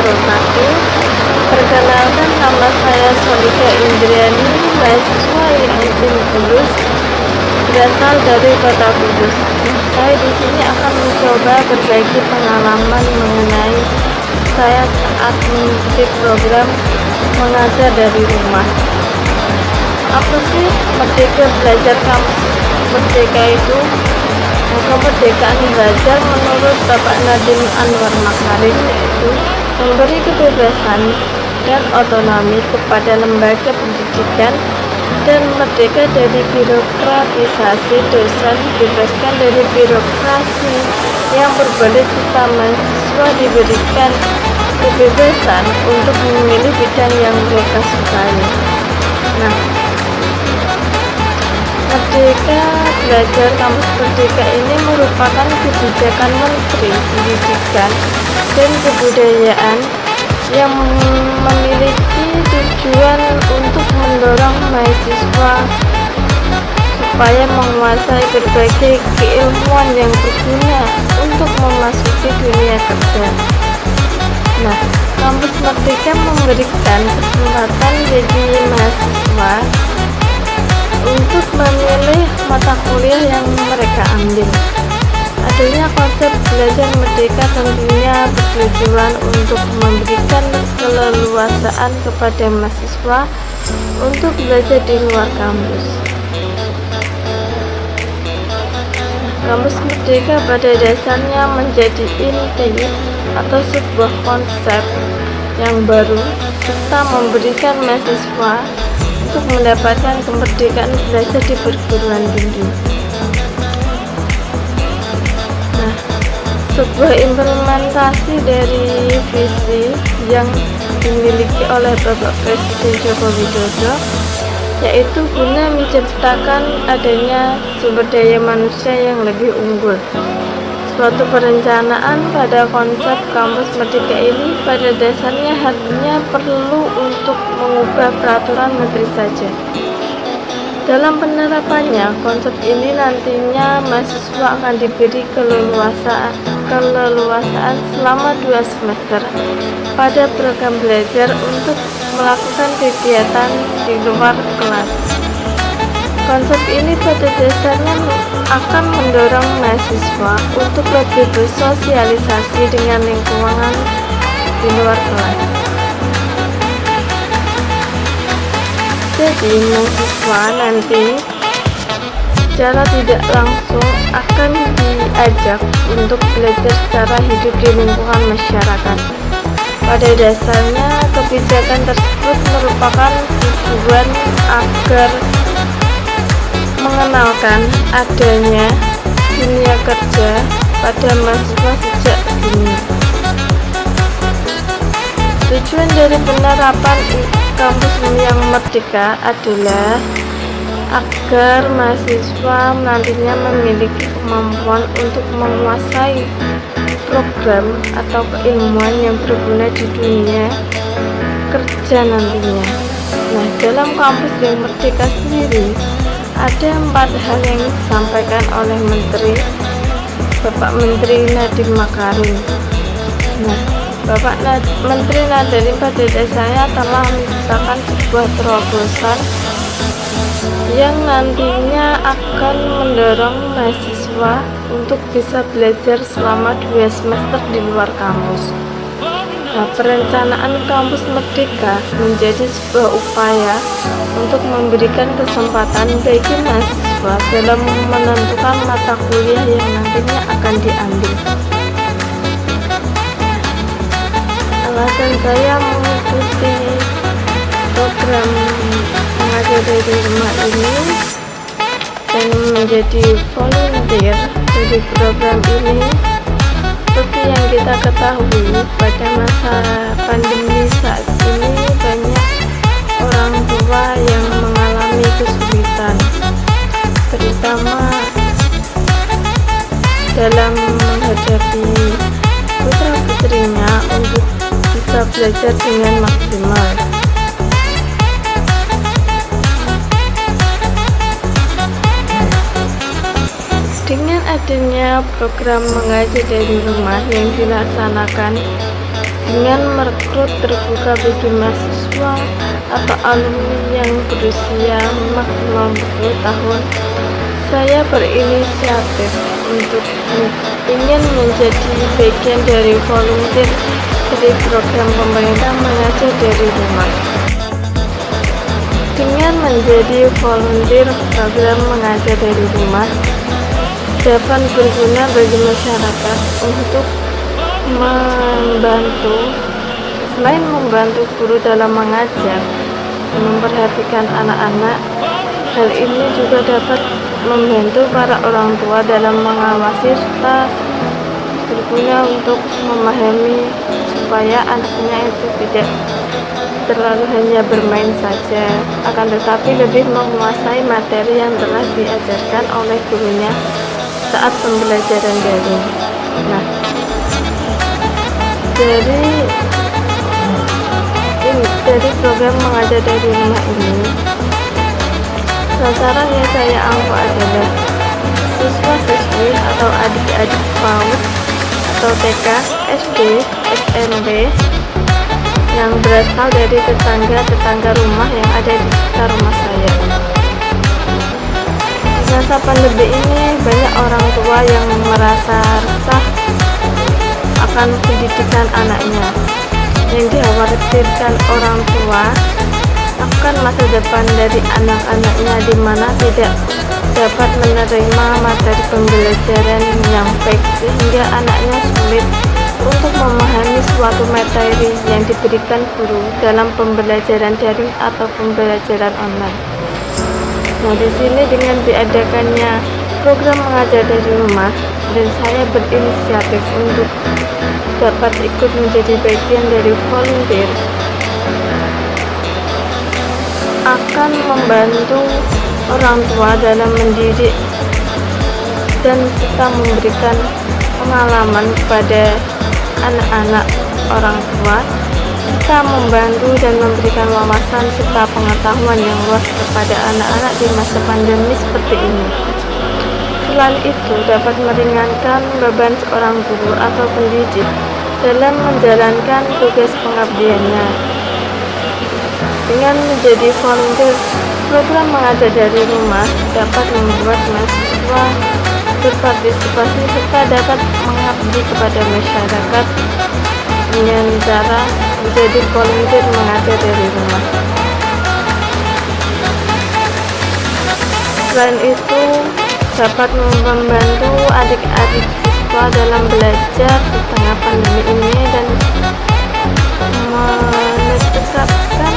wabarakatuh. Perkenalkan, nama saya Solika Indriani, mahasiswa yang lulus berasal dari Kota Kudus. Saya di sini akan mencoba berbagi pengalaman mengenai saya saat mengikuti program mengajar dari rumah. Apa sih Merdeka Belajar Kampus Merdeka itu? Kemerdekaan belajar menurut Bapak Nadiem Anwar Makarim yaitu memberi kebebasan dan otonomi kepada lembaga pendidikan dan merdeka dari birokratisasi. Dosen dibebaskan dari birokrasi yang berbelit serta mahasiswa diberikan kebebasan untuk memilih bidang yang mereka sukai. Nah, Merdeka Belajar Kampus Merdeka ini merupakan kebijakan Menteri Pendidikan dan Kebudayaan yang memiliki tujuan untuk mendorong mahasiswa supaya menguasai berbagai keilmuan yang berguna untuk memasuki dunia kerja. Nah, Kampus Merdeka memberikan kesempatan bagi mahasiswa untuk memilih mata kuliah yang mereka ambil. Adanya konsep belajar merdeka tentunya bertujuan untuk memberikan keleluasaan kepada mahasiswa untuk belajar di luar kampus. Kampus Merdeka pada dasarnya menjadi inti atau sebuah konsep yang baru serta memberikan mahasiswa untuk mendapatkan kemerdekaan belajar di perguruan tinggi. Nah, sebuah implementasi dari visi yang dimiliki oleh Bapak Presiden Joko Widodo, yaitu guna menciptakan adanya sumber daya manusia yang lebih unggul. Suatu perencanaan pada konsep kampus merdeka ini pada dasarnya hanya perlu untuk mengubah peraturan menteri saja. Dalam penerapannya, konsep ini nantinya mahasiswa akan diberi keleluasaan selama 2 semester pada program belajar untuk melakukan kegiatan di luar kelas. Konsep ini pada dasarnya akan mendorong mahasiswa untuk lebih bersosialisasi dengan lingkungan di luar kelas. Jadi mahasiswa nanti secara tidak langsung akan diajak untuk belajar secara hidup di lingkungan masyarakat. Pada dasarnya kebijakan tersebut merupakan tujuan agar mengenalkan adanya dunia kerja pada mahasiswa sejak dini. Tujuan dari penerapan kampus yang merdeka adalah agar mahasiswa nantinya memiliki kemampuan untuk menguasai program atau keilmuan yang berguna di dunia kerja nantinya. Nah, dalam kampus yang merdeka sendiri ada 4 hal yang disampaikan oleh Bapak Menteri Nadiem Makarim. Nah, Bapak Menteri Nadiem pada dasarnya telah menciptakan sebuah terobosan yang nantinya akan mendorong mahasiswa untuk bisa belajar selama 2 semester di luar kampus. Nah, perencanaan kampus merdeka menjadi sebuah upaya untuk memberikan kesempatan bagi mahasiswa dalam menentukan mata kuliah yang nantinya akan diambil. Alasan saya mengikuti program mengajar dari rumah ini dan menjadi volunteer dari program ini, seperti yang kita ketahui pada masa pandemi saat ini banyak orang tua yang mengalami kesulitan, terutama dalam menghadapi putra-putrinya untuk bisa belajar dengan maksimal. Dengan adanya program mengajar dari rumah yang dilaksanakan di dengan merekrut terbuka bagi mahasiswa atau alumni yang berusia maksimal 10 tahun. Saya berinisiatif untuk ingin menjadi bagian dari volunteer dari program pemerintah mengajar dari rumah. Dengan menjadi volunteer program mengajar dari rumah dapat berguna bagi masyarakat untuk selain membantu guru dalam mengajar, memperhatikan anak-anak, hal ini juga dapat membantu para orang tua dalam mengawasi serta berguna untuk memahami supaya anaknya itu tidak terlalu hanya bermain saja, akan tetapi lebih menguasai materi yang telah diajarkan oleh gurunya saat pembelajaran daring. Nah, dari program mengajar dari rumah ini, sasaran yang saya angkat adalah siswa-siswi atau adik-adik PAUD atau TK, SD, SMP yang berasal dari tetangga-tetangga rumah yang ada di sekitar rumah saya. Di masa pandemi ini banyak orang tua yang merasa resah akan pendidikan anaknya. Yang dikhawatirkan orang tua akan masa depan dari anak-anaknya di mana tidak dapat menerima materi pembelajaran yang baik sehingga anaknya sulit untuk memahami suatu materi yang diberikan guru dalam pembelajaran daring atau pembelajaran online. Nah, di sini dengan diadakannya program mengajar dari rumah dan saya berinisiatif untuk dapat ikut menjadi bagian dari volunteer akan membantu orang tua dalam mendidik dan serta memberikan pengalaman kepada anak-anak orang tua, serta membantu dan memberikan wawasan serta pengetahuan yang luas kepada anak-anak di masa pandemi seperti ini. Selain itu dapat meringankan beban seorang guru atau pendidik dalam menjalankan tugas pengabdiannya. Dengan menjadi volunteer program mengajar dari rumah dapat membuat mahasiswa berpartisipasi serta dapat mengabdi kepada masyarakat dengan cara menjadi volunteer mengajar dari rumah. Selain itu dapat membantu adik-adik siswa dalam belajar di tengah pandemi ini dan menetapkan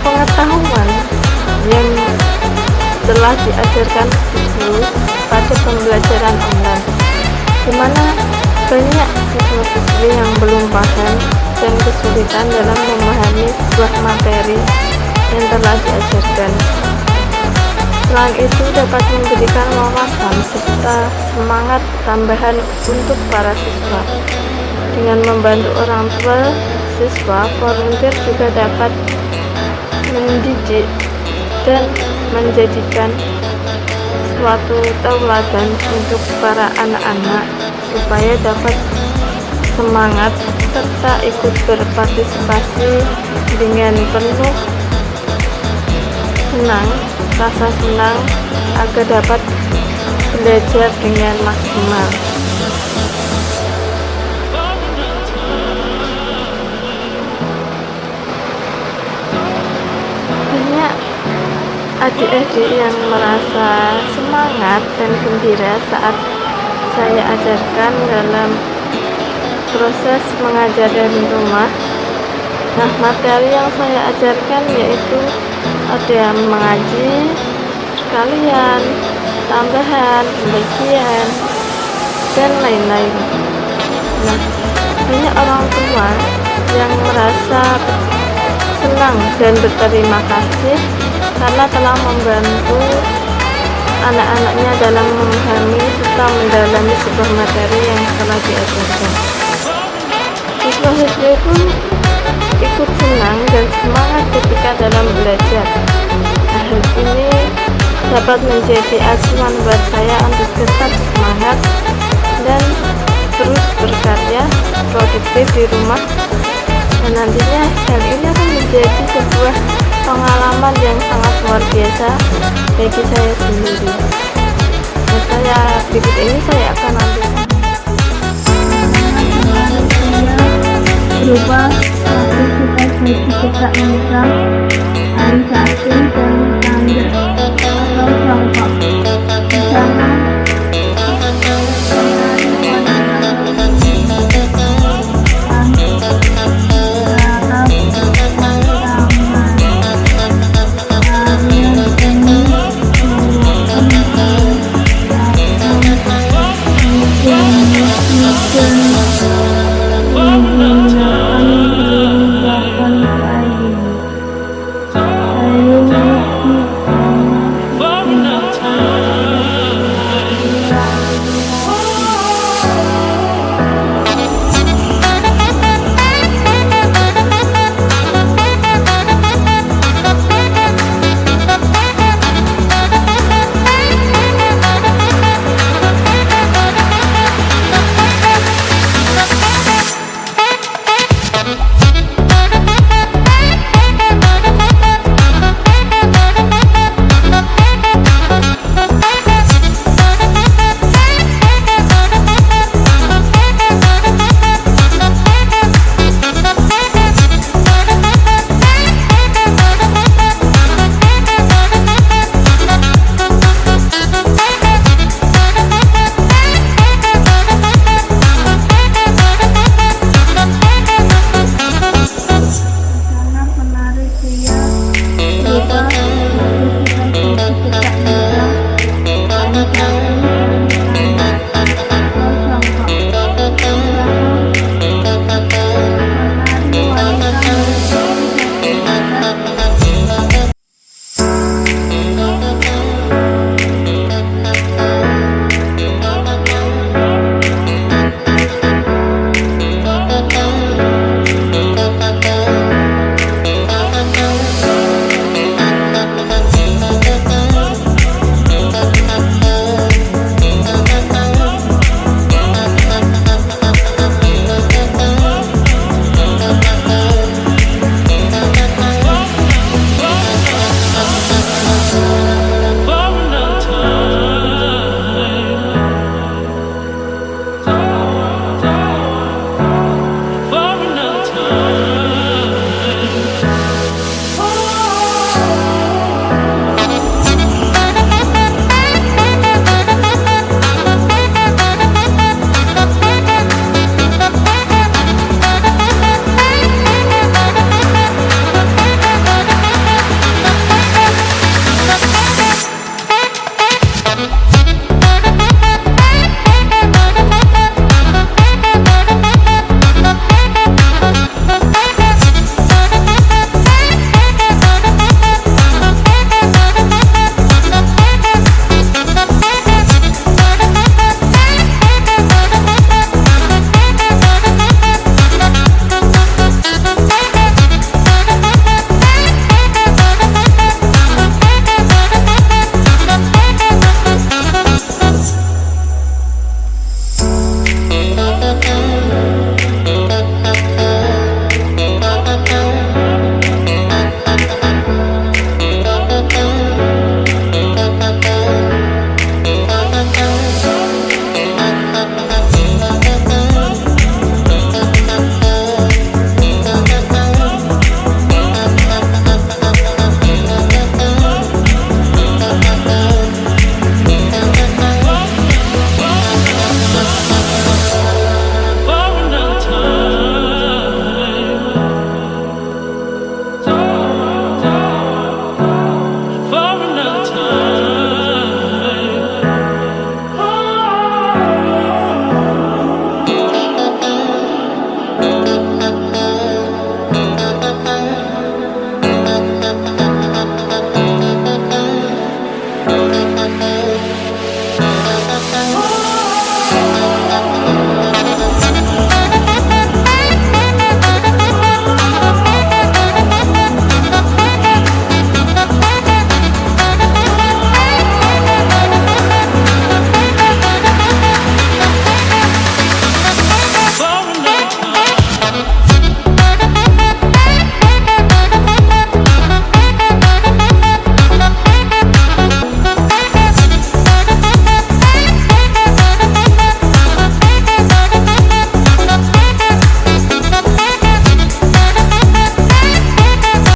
pengetahuan yang telah diajarkan guru pada pembelajaran online, di mana banyak siswa-siswi yang belum paham dan kesulitan dalam memahami sebuah materi yang telah diajarkan. Selain itu dapat memberikan wawasan serta semangat tambahan untuk para siswa. Dengan membantu orang tua siswa, volunteer juga dapat mendidik dan menjadikan suatu tauladan untuk para anak-anak supaya dapat semangat serta ikut berpartisipasi dengan penuh rasa senang agar dapat belajar dengan maksimal. Banyak adik-adik yang merasa semangat dan gembira saat saya ajarkan dalam proses mengajar dari rumah. Nah, materi yang saya ajarkan yaitu ada mengaji, sekalian, tambahan, pembagian, dan lain-lain. Nah, banyak orang tua yang merasa senang dan berterima kasih karena telah membantu anak-anaknya dalam memahami serta mendalami sebuah materi yang telah diajarkan. Siswa-siswi pun ikut senang dan semangat ketika dalam belajar. Nah, hal ini dapat menjadi acuan buat saya untuk tetap semangat dan terus berkarya produktif di rumah, dan nantinya hal ini akan menjadi sebuah pengalaman yang sangat luar biasa bagi saya sendiri. Dan berikut ini saya akan ambil berubah waktu kita jadi cetak nikah